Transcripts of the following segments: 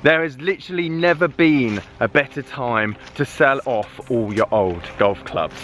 There has literally never been a better time to sell off all your old golf clubs.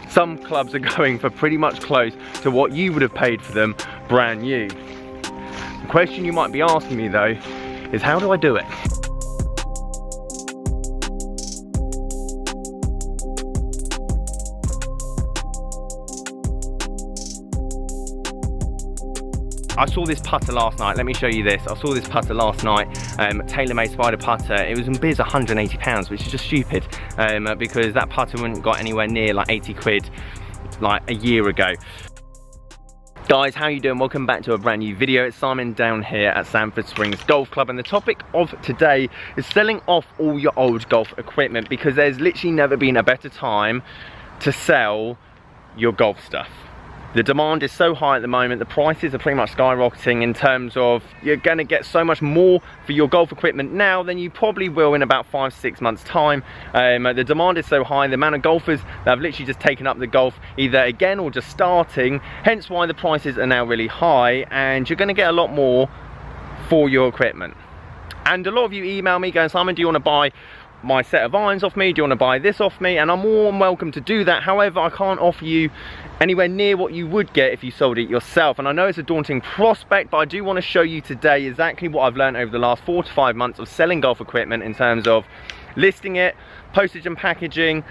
Some clubs are going for pretty much close to what you would have paid for them brand new. The question you might be asking me though is, how do I do it? I saw this putter last night. Let me show you this. I saw this putter last night, TaylorMade Spider putter. It was in biz £180, which is just stupid, because that putter wouldn't got anywhere near like 80 quid like a year ago. Guys, how you doing? Welcome back to a brand new video. It's Simon down here at Sandford Springs Golf Club, and the topic of today is selling off all your old golf equipment, because there's literally never been a better time to sell your golf stuff. The demand is so high at the moment, the prices are pretty much skyrocketing in terms of you're going to get so much more for your golf equipment now than you probably will in about 5-6 months time. The demand is so high, the amount of golfers that have literally just taken up the golf either again or just starting, hence why the prices are now really high, and you're going to get a lot more for your equipment. And a lot of you email me going, Simon, do you want to buy my set of irons off me? Do you want to buy this off me? And I'm more than welcome to do that. However, I can't offer you anywhere near what you would get if you sold it yourself. And I know it's a daunting prospect, but I do want to show you today exactly what I've learned over the last 4 to 5 months of selling golf equipment in terms of listing it, postage and packaging,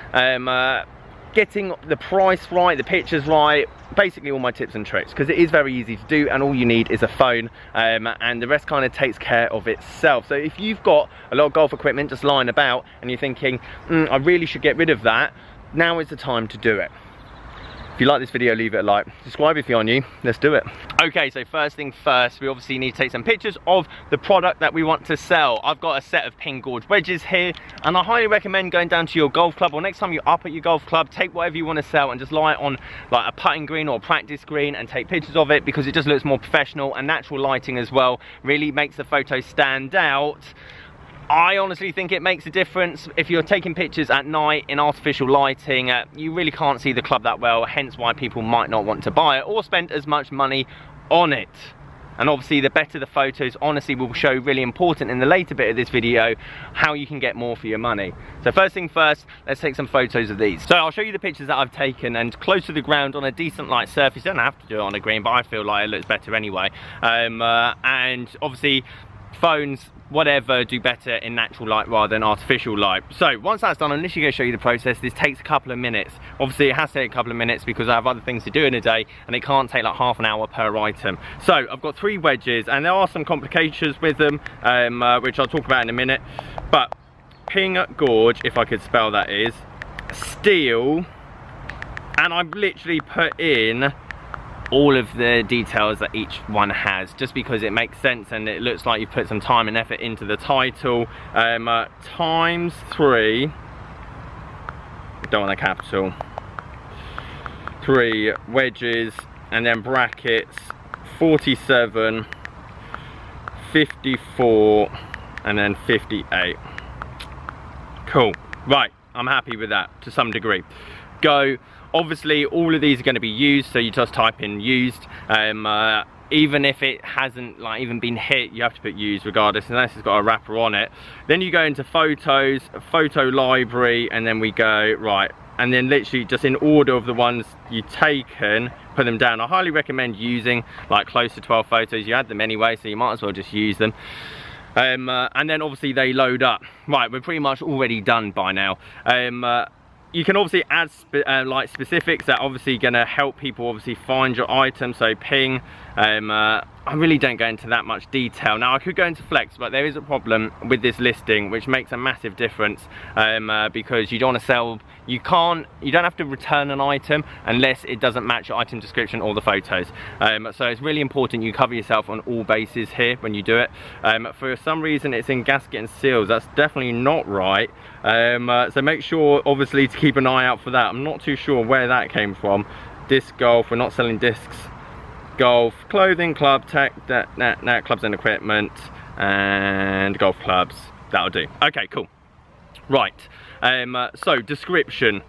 getting the price right, the pictures right, basically all my tips and tricks, because it is very easy to do and all you need is a phone, and the rest kind of takes care of itself. So if you've got a lot of golf equipment just lying about and you're thinking, I really should get rid of that, now is the time to do it. If you like this video, leave it a like, subscribe if you're new, let's do it. Okay, so first thing first, we obviously need to take some pictures of the product that we want to sell. I've got a set of pin gorge wedges here, and I highly recommend going down to your golf club, or next time you're up at your golf club, take whatever you want to sell and just lie it on like a putting green or a practice green and take pictures of it, because it just looks more professional, and natural lighting as well really makes the photo stand out. I honestly think it makes a difference. If you're taking pictures at night in artificial lighting, you really can't see the club that well, hence why people might not want to buy it or spend as much money on it. And obviously the better the photos, honestly, will show really important in the later bit of this video how you can get more for your money. So first thing first, let's take some photos of these. So I'll show you the pictures that I've taken, and close to the ground on a decent light surface. You don't have to do it on a green, but I feel like it looks better anyway. And obviously phones, whatever, do better in natural light rather than artificial light. So once that's done, I'm literally going to show you the process. This takes a couple of minutes. Obviously it has to take a couple of minutes because I have other things to do in a day, and it can't take like half an hour per item. So I've got 3 wedges, and there are some complications with them, which I'll talk about in a minute. But pin gorge, if I could spell that, is steel, and I've literally put in all of the details that each one has, just because it makes sense and it looks like you put some time and effort into the title. Times 3, don't want a capital, 3 wedges, and then brackets 47, 54, and then 58. Cool. Right, I'm happy with that to some degree. Go. Obviously all of these are going to be used, so you just type in used. Even if it hasn't like even been hit, you have to put used regardless, unless it's got a wrapper on it. Then you go into photos, photo library, and then we go right, and then literally just in order of the ones you've taken, put them down. I highly recommend using like close to 12 photos. You had them anyway, so you might as well just use them. And then obviously they load up. Right, we're pretty much already done by now. You can obviously add like specifics that are obviously going to help people obviously find your item. So ping, I really don't go into that much detail. Now I could go into flex, but there is a problem with this listing which makes a massive difference, because you don't want to sell, you don't have to return an item unless it doesn't match your item description or the photos. So it's really important you cover yourself on all bases here when you do it. For some reason it's in gasket and seals, that's definitely not right. So make sure obviously to keep an eye out for that. I'm not too sure where that came from. Disc golf, we're not selling discs. Golf, clothing, club, tech, net, clubs and equipment, and golf clubs. That'll do. Okay, cool. Right, so description.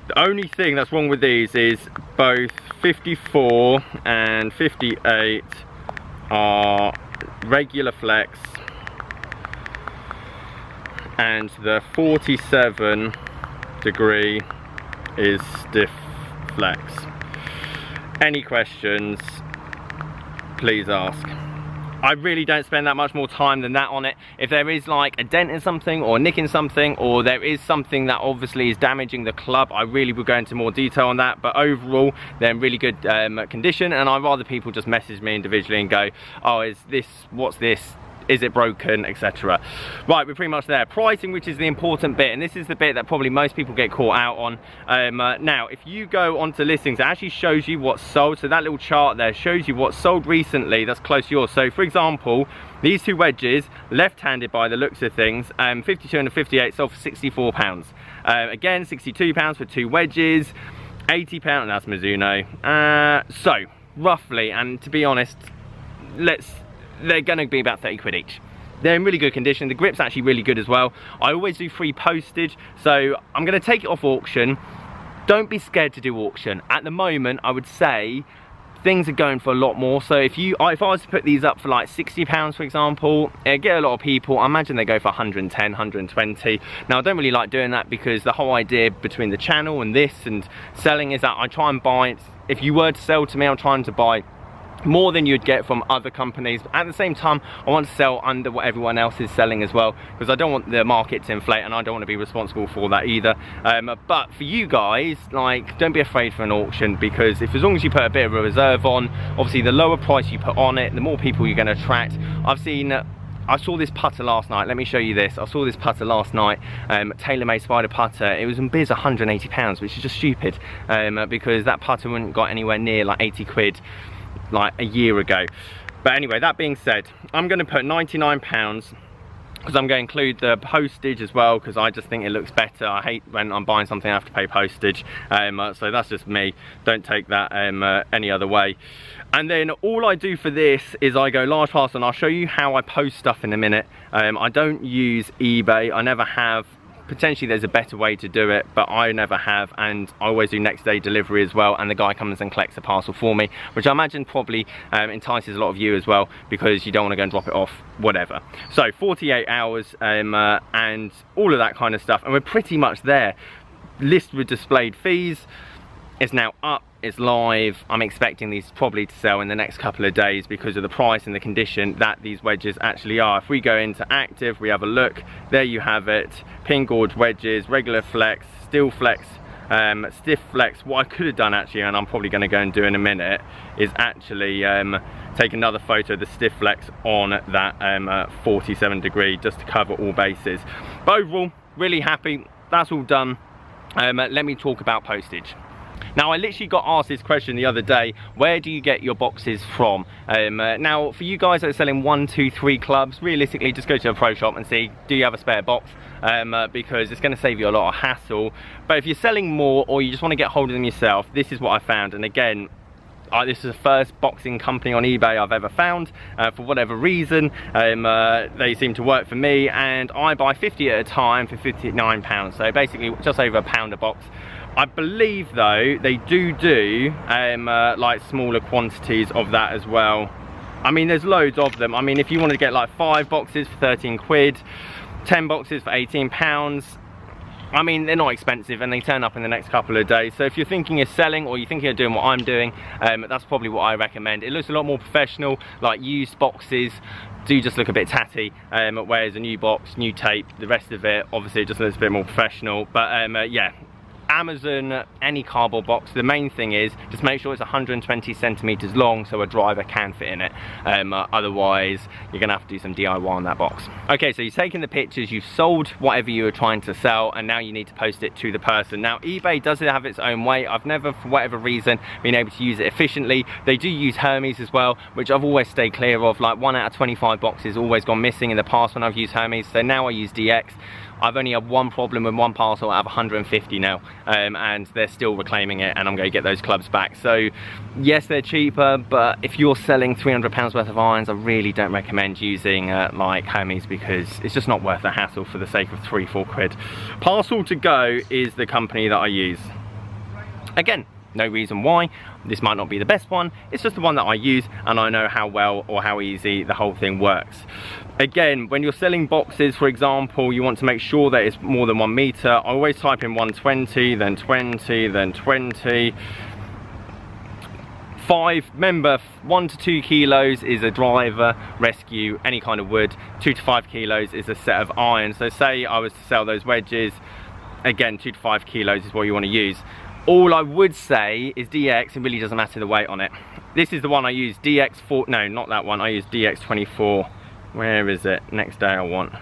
The only thing that's wrong with these is both 54 and 58 are regular flex, and the 47 degree is stiff flex. Any questions, please ask. I really don't spend that much more time than that on it. If there is like a dent in something or a nick in something, or there is something that obviously is damaging the club, I really will go into more detail on that. But overall, they're in really good condition, and I'd rather people just message me individually and go, oh, is this, what's this? Is it broken, etc. Right, we're pretty much there. Pricing, which is the important bit, and this is the bit that probably most people get caught out on. Now, if you go onto listings, it actually shows you what's sold. So that little chart there shows you what's sold recently that's close to yours. So for example, these two wedges, left-handed by the looks of things, 52 and a 58 sold for £64. Again, £62 for two wedges, £80, that's Mizuno. So roughly, and to be honest, they're going to be about 30 quid each. They're in really good condition. The grip's actually really good as well. I always do free postage, so I'm going to take it off auction. Don't be scared to do auction. At the moment, I would say things are going for a lot more. So if I was to put these up for like £60, for example, it'd get a lot of people. I imagine they go for 110, 120. Now, I don't really like doing that, because the whole idea between the channel and this and selling is that I try and buy, if you were to sell to me, I'm trying to buy more than you'd get from other companies. But at the same time, I want to sell under what everyone else is selling as well, because I don't want the market to inflate, and I don't want to be responsible for that either. But for you guys, like, don't be afraid for an auction, because if, as long as you put a bit of a reserve on, obviously the lower price you put on it, the more people you're going to attract. I saw this putter last night. Let me show you this. I saw this putter last night, TaylorMade Spider putter. It was in biz £180, which is just stupid, because that putter wouldn't got anywhere near like 80 quid like a year ago. But anyway, that being said, I'm going to put £99, because I'm going to include the postage as well, because I just think it looks better. I hate when I'm buying something I have to pay postage, so that's just me. Don't take that any other way. And then all I do for this is I go large parcel, and I'll show you how I post stuff in a minute. I don't use eBay, I never have. Potentially there's a better way to do it, but I never have, and I always do next day delivery as well, and the guy comes and collects the parcel for me, which I imagine probably entices a lot of you as well, because you don't want to go and drop it off, whatever. So 48 hours and all of that kind of stuff, and we're pretty much there. List with displayed fees is now up, it's live. I'm expecting these probably to sell in the next couple of days, because of the price and the condition that these wedges actually are. If we go into active, we have a look, there you have it. Pin gauge wedges, regular flex, steel flex, stiff flex. What I could have done actually, and I'm probably going to go and do in a minute, is actually take another photo of the stiff flex on that 47 degree, just to cover all bases. But overall, really happy. That's all done. Let me talk about postage. Now, I literally got asked this question the other day: where do you get your boxes from? Now, for you guys that are selling 1, 2, 3 clubs, realistically, just go to a pro shop and see, do you have a spare box? Because it's going to save you a lot of hassle. But if you're selling more, or you just want to get hold of them yourself, this is what I found. And again, this is the first boxing company on eBay I've ever found. For whatever reason, they seem to work for me, and I buy 50 at a time for £59. So basically just over £1 a box. I believe though they do like smaller quantities of that as well. I mean, there's loads of them. I mean, if you want to get like 5 boxes for 13 quid, 10 boxes for £18, I mean, they're not expensive, and they turn up in the next couple of days. So if you're thinking of selling, or you're thinking of doing what I'm doing, that's probably what I recommend. It looks a lot more professional. Like, used boxes do just look a bit tatty, whereas a new box, new tape, the rest of it, obviously it just looks a bit more professional. But yeah, Amazon, any cardboard box, the main thing is just make sure it's 120 centimeters long, so a driver can fit in it. Otherwise you're gonna have to do some DIY on that box. Okay, so you've taken the pictures, you've sold whatever you were trying to sell, and now you need to post it to the person. Now, eBay does have its own way. I've never, for whatever reason, been able to use it efficiently. They do use Hermes as well, which I've always stayed clear of. Like, 1 out of 25 boxes always gone missing in the past when I've used Hermes, so now I use DX. I've only had one problem with one parcel out of 150 now, and they're still reclaiming it, and I'm going to get those clubs back. So yes, they're cheaper, but if you're selling £300 worth of irons, I really don't recommend using like Hermes, because it's just not worth the hassle for the sake of 3-4 quid. Parcel to Go is the company that I use. Again, no reason why. This might not be the best one, it's just the one that I use, and I know how well or how easy the whole thing works. Again, when you're selling boxes, for example, you want to make sure that it's more than 1 meter. I always type in 120, then 20, then 20. 5, remember 1 to 2 kilos is a driver, rescue, any kind of wood. 2 to 5 kilos is a set of iron. So say I was to sell those wedges, again 2 to 5 kilos is what you want to use. All I would say is DX, it really doesn't matter the weight on it. This is the one I use, DX4, no not that one, I use DX24. Where is it? Next day I want.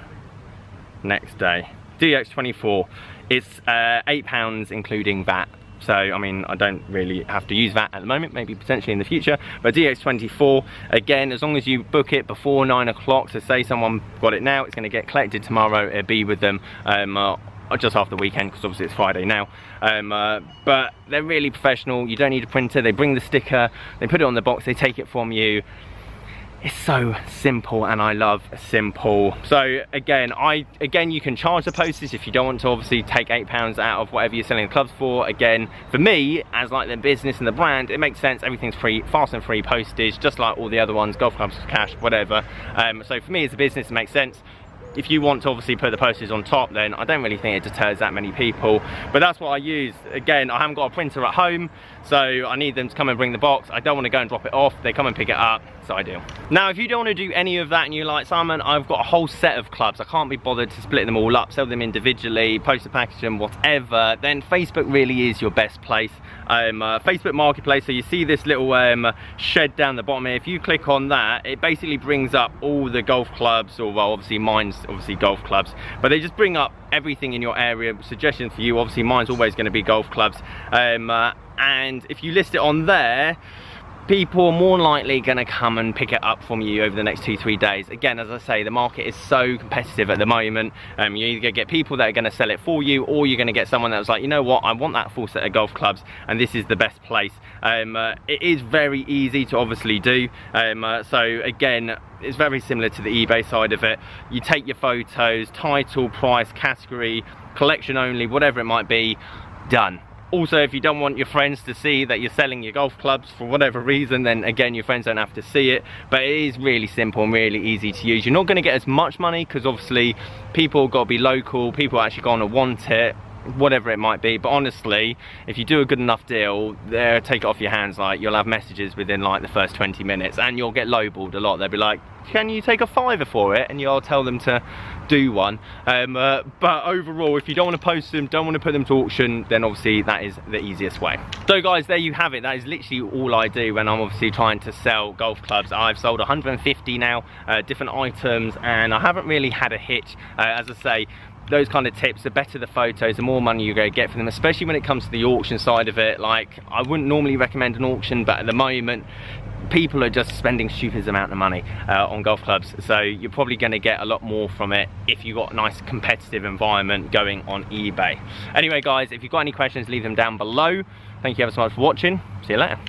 Next day. DX24. It's £8 including VAT. So, I mean, I don't really have to use that at the moment, maybe potentially in the future. But DX24, again, as long as you book it before 9 o'clock, so say someone got it now, it's going to get collected tomorrow, it'll be with them just after the weekend, because obviously it's Friday now. But they're really professional, you don't need a printer, they bring the sticker, they put it on the box, they take it from you. It's so simple, and I love simple. So again, you can charge the postage if you don't want to obviously take £8 out of whatever you're selling the clubs for. Again, for me, as like the business and the brand, it makes sense. Everything's free, fast and free postage, just like all the other ones, golf clubs, cash, whatever. So for me as a business, it makes sense. If you want to obviously put the postage on top, then I don't really think it deters that many people. But that's what I use. Again, I haven't got a printer at home, so I need them to come and bring the box. I don't want to go and drop it off. They come and pick it up, so I do. Now, if you don't want to do any of that and you're like, Simon, I've got a whole set of clubs, I can't be bothered to split them all up, sell them individually, post a package and whatever, then Facebook really is your best place. Facebook Marketplace, so you see this little shed down the bottom here. If you click on that, it basically brings up all the golf clubs, or well, obviously mine's obviously golf clubs, but they just bring up everything in your area. Suggestions for you, obviously mine's always going to be golf clubs, and if you list it on there, people are more likely going to come and pick it up from you over the next 2-3 days. Again, as I say, the market is so competitive at the moment. You're either going to get people that are going to sell it for you, or you're going to get someone that's like, you know what, I want that full set of golf clubs, and this is the best place. It is very easy to obviously do. So again, it's very similar to the eBay side of it. You take your photos, title, price, category, collection only, whatever it might be, done. Also, if you don't want your friends to see that you're selling your golf clubs for whatever reason, then again, your friends don't have to see it. But it is really simple and really easy to use. You're not going to get as much money, because obviously people got to be local, people actually going to want it, whatever it might be. But honestly, if you do a good enough deal, they'll take it off your hands. Like, you'll have messages within like the first 20 minutes, and you'll get lowballed a lot. They'll be like, can you take a £5 for it? And you'll tell them to do one. But overall, if you don't want to post them, don't want to put them to auction, then obviously that is the easiest way. So guys, there you have it. That is literally all I do when I'm obviously trying to sell golf clubs. I've sold 150 now, different items, and I haven't really had a hitch. As I say, those kind of tips, the better the photos, the more money you're going to get for them, especially when it comes to the auction side of it. Like, I wouldn't normally recommend an auction, but at the moment, people are just spending stupid amount of money on golf clubs, so you're probably going to get a lot more from it if you've got a nice competitive environment going on eBay. Anyway guys, if you've got any questions, leave them down below. Thank you ever so much for watching. See you later.